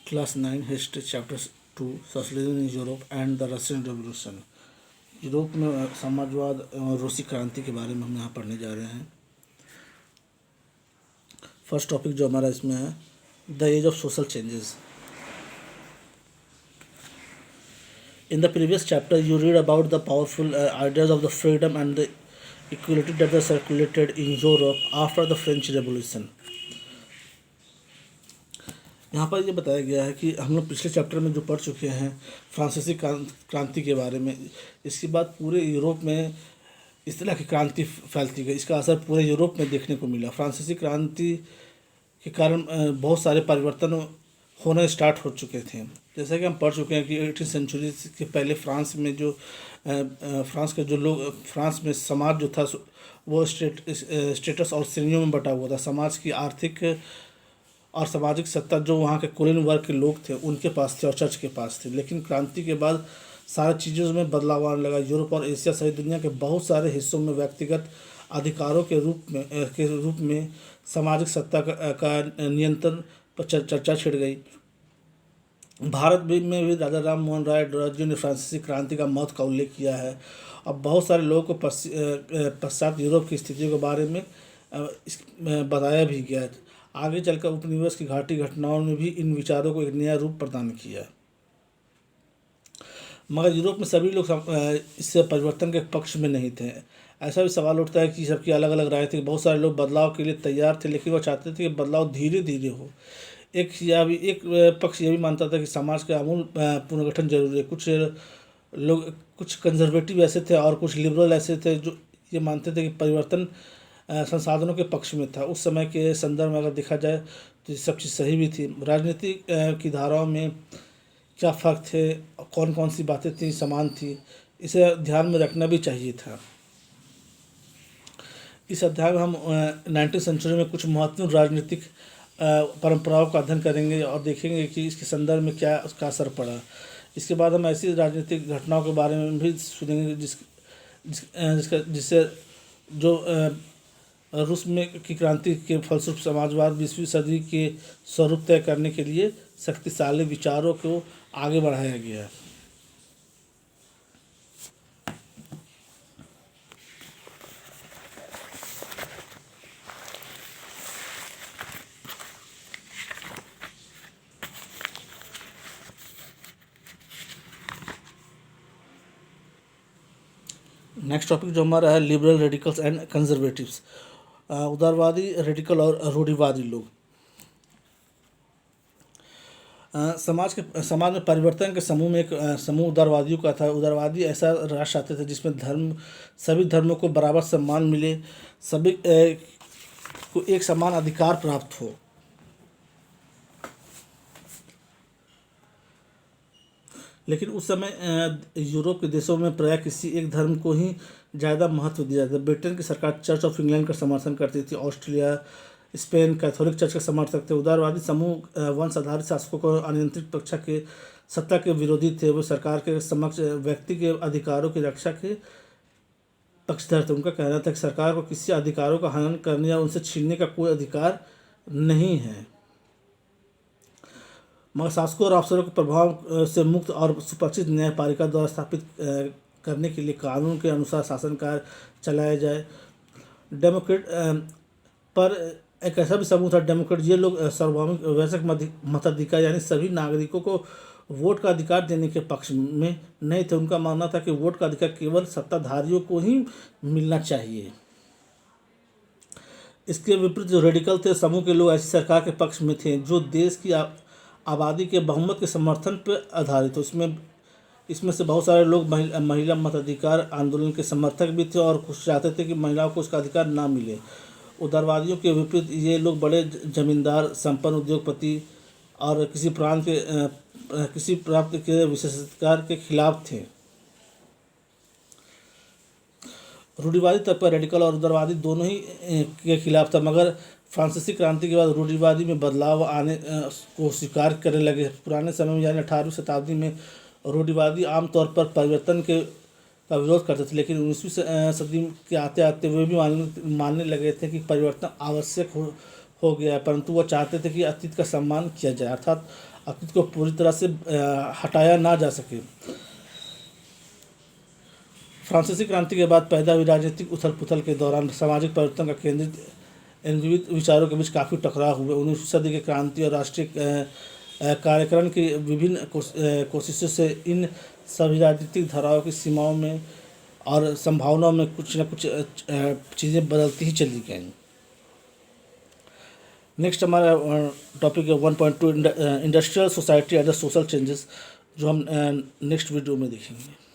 Class 9 History Chapter 2 Socialism in Europe and the Russian Revolution। Europe में समाजवाद और रूसी क्रांति के बारे में हम यहाँ पढ़ने जा रहे हैं। फर्स्ट टॉपिक जो हमारा इसमें है, the age of social changes. In the previous chapter, you read about the powerful ideas of the freedom and the equality that were circulated in Europe after the French Revolution। यहाँ पर ये बताया गया है कि हम लोग पिछले चैप्टर में जो पढ़ चुके हैं फ्रांसीसी क्रांति के बारे में, इसके बाद पूरे यूरोप में इस तरह की क्रांति फैलती गई। इसका असर पूरे यूरोप में देखने को मिला। फ्रांसीसी क्रांति के कारण बहुत सारे परिवर्तन होने स्टार्ट हो चुके थे। जैसा कि हम पढ़ चुके हैं कि 18वीं सेंचुरी के पहले फ्रांस में जो फ्रांस के जो लोग, फ्रांस में समाज जो था वो स्टेटस और श्रेणियों में बटा हुआ था। समाज की आर्थिक और सामाजिक सत्ता जो वहाँ के कुलीन वर्ग के लोग थे उनके पास थे और चर्च के पास थे। लेकिन क्रांति के बाद सारी चीज़ों में बदलाव आने लगा। यूरोप और एशिया सहित दुनिया के बहुत सारे हिस्सों में व्यक्तिगत अधिकारों के रूप में सामाजिक सत्ता का नियंत्रण पर चर्चा छिड़ गई। भारत में भी राजा राम मोहन राय डोरजी ने फ्रांसीसी क्रांति का महत्व का उल्लेख किया है। अब बहुत सारे लोगों को पश्चात यूरोप की स्थिति के बारे में बताया भी गया है। आगे चलकर उपनिवेश की घाटी घटनाओं ने भी इन विचारों को एक नया रूप प्रदान किया। मगर यूरोप में सभी लोग इससे परिवर्तन के पक्ष में नहीं थे। ऐसा भी सवाल उठता है कि सबकी अलग अलग राय थी। बहुत सारे लोग बदलाव के लिए तैयार थे, लेकिन वो चाहते थे कि बदलाव धीरे धीरे हो। एक पक्ष ये भी मानता था कि समाज का आमूल पुनर्गठन जरूरी है। कुछ लोग, कुछ कंजर्वेटिव ऐसे थे और कुछ लिबरल ऐसे थे जो ये मानते थे कि परिवर्तन संसाधनों के पक्ष में था। उस समय के संदर्भ में अगर देखा जाए तो सब चीज़ सही भी थी। राजनीति की धाराओं में क्या फ़र्क थे, कौन कौन सी बातें थी समान थी, इसे ध्यान में रखना भी चाहिए था। इस अध्याय में हम 19वीं सेंचुरी में कुछ महत्वपूर्ण राजनीतिक परंपराओं का अध्ययन करेंगे और देखेंगे कि इसके संदर्भ में क्या उसका असर पड़ा। इसके बाद हम ऐसी राजनीतिक घटनाओं के बारे में भी सुनेंगे जिससे जो रूस में की क्रांति के फलस्वरूप समाजवाद 20वीं सदी के स्वरूप तय करने के लिए शक्तिशाली विचारों को आगे बढ़ाया गया। नेक्स्ट टॉपिक जो हमारा है, लिबरल रेडिकल्स एंड कंजर्वेटिव्स। उदारवादी, रेडिकल और रूढ़िवादी लोग। समाज में परिवर्तन के समूह में एक समूह उदारवादियों का था। उदारवादी ऐसा राष्ट्र चाहते थे जिसमें सभी धर्मों को बराबर सम्मान मिले, सभी को एक समान अधिकार प्राप्त हो। लेकिन उस समय यूरोप के देशों में प्रायः किसी एक धर्म को ही ज़्यादा महत्व दिया जाता था। ब्रिटेन की सरकार चर्च ऑफ इंग्लैंड का समर्थन करती थी। ऑस्ट्रेलिया, स्पेन कैथोलिक चर्च का समर्थक थे। उदारवादी समूह वंश आधारित शासकों को अनियंत्रित कक्षा के सत्ता के विरोधी थे। वो सरकार के समक्ष व्यक्ति के अधिकारों की रक्षा के पक्षधर थे। उनका कहना था कि सरकार को किसी अधिकारों का हनन करने या उनसे छीनने का कोई अधिकार नहीं है। मगर शासकों और अफसरों के प्रभाव से मुक्त और सुपक्षित न्यायपालिका द्वारा स्थापित करने के लिए कानून के अनुसार शासन कार्य चलाया जाए। डेमोक्रेट पर एक ऐसा भी समूह था, डेमोक्रेट। ये लोग सार्वभौमिक वैश्विक मताधिकार यानी सभी नागरिकों को वोट का अधिकार देने के पक्ष में नहीं थे। उनका मानना था कि वोट का अधिकार केवल सत्ताधारियों को ही मिलना चाहिए। इसके विपरीत जो रेडिकल थे, समूह के लोग ऐसी सरकार के पक्ष में थे जो देश की आबादी के बहुमत के समर्थन पर आधारित हो। इसमें से बहुत सारे लोग महिला मताधिकार आंदोलन के समर्थक भी थे और कुछ चाहते थे कि महिलाओं को उसका अधिकार ना मिले। उदारवादियों के विपरीत ये लोग बड़े जमींदार, संपन्न उद्योगपति और किसी प्रांत के विशेषाधिकार के खिलाफ थे। रूढ़िवादी तब पर रेडिकल और उदारवादी दोनों ही के खिलाफ था। मगर फ्रांसीसी क्रांति के बाद रूढ़िवादी में बदलाव आने को स्वीकार करने लगे। पुराने समय में यानी 18वीं शताब्दी में रूढ़िवादी आमतौर पर परिवर्तन का विरोध करते थे, लेकिन 19वीं सदी के आते आते वे भी मानने लगे थे कि परिवर्तन आवश्यक हो गया है, परंतु वो चाहते थे कि अतीत का सम्मान किया जाए, अर्थात अतीत को पूरी तरह से हटाया ना जा सके। फ्रांसीसी क्रांति के बाद पैदा हुई राजनीतिक उथल पुथल के दौरान सामाजिक परिवर्तन का केंद्रित इन विविध विचारों के बीच काफ़ी टकराव हुए। 19वीं सदी की क्रांति और राष्ट्रीय कार्यकरण की विभिन्न कोशिशों से इन सभी राजनीतिक धाराओं की सीमाओं में और संभावनाओं में कुछ न कुछ चीज़ें बदलती ही चली गईं। नेक्स्ट हमारा टॉपिक है 1.2 industrial society and the social changes, जो हम नेक्स्ट वीडियो में देखेंगे।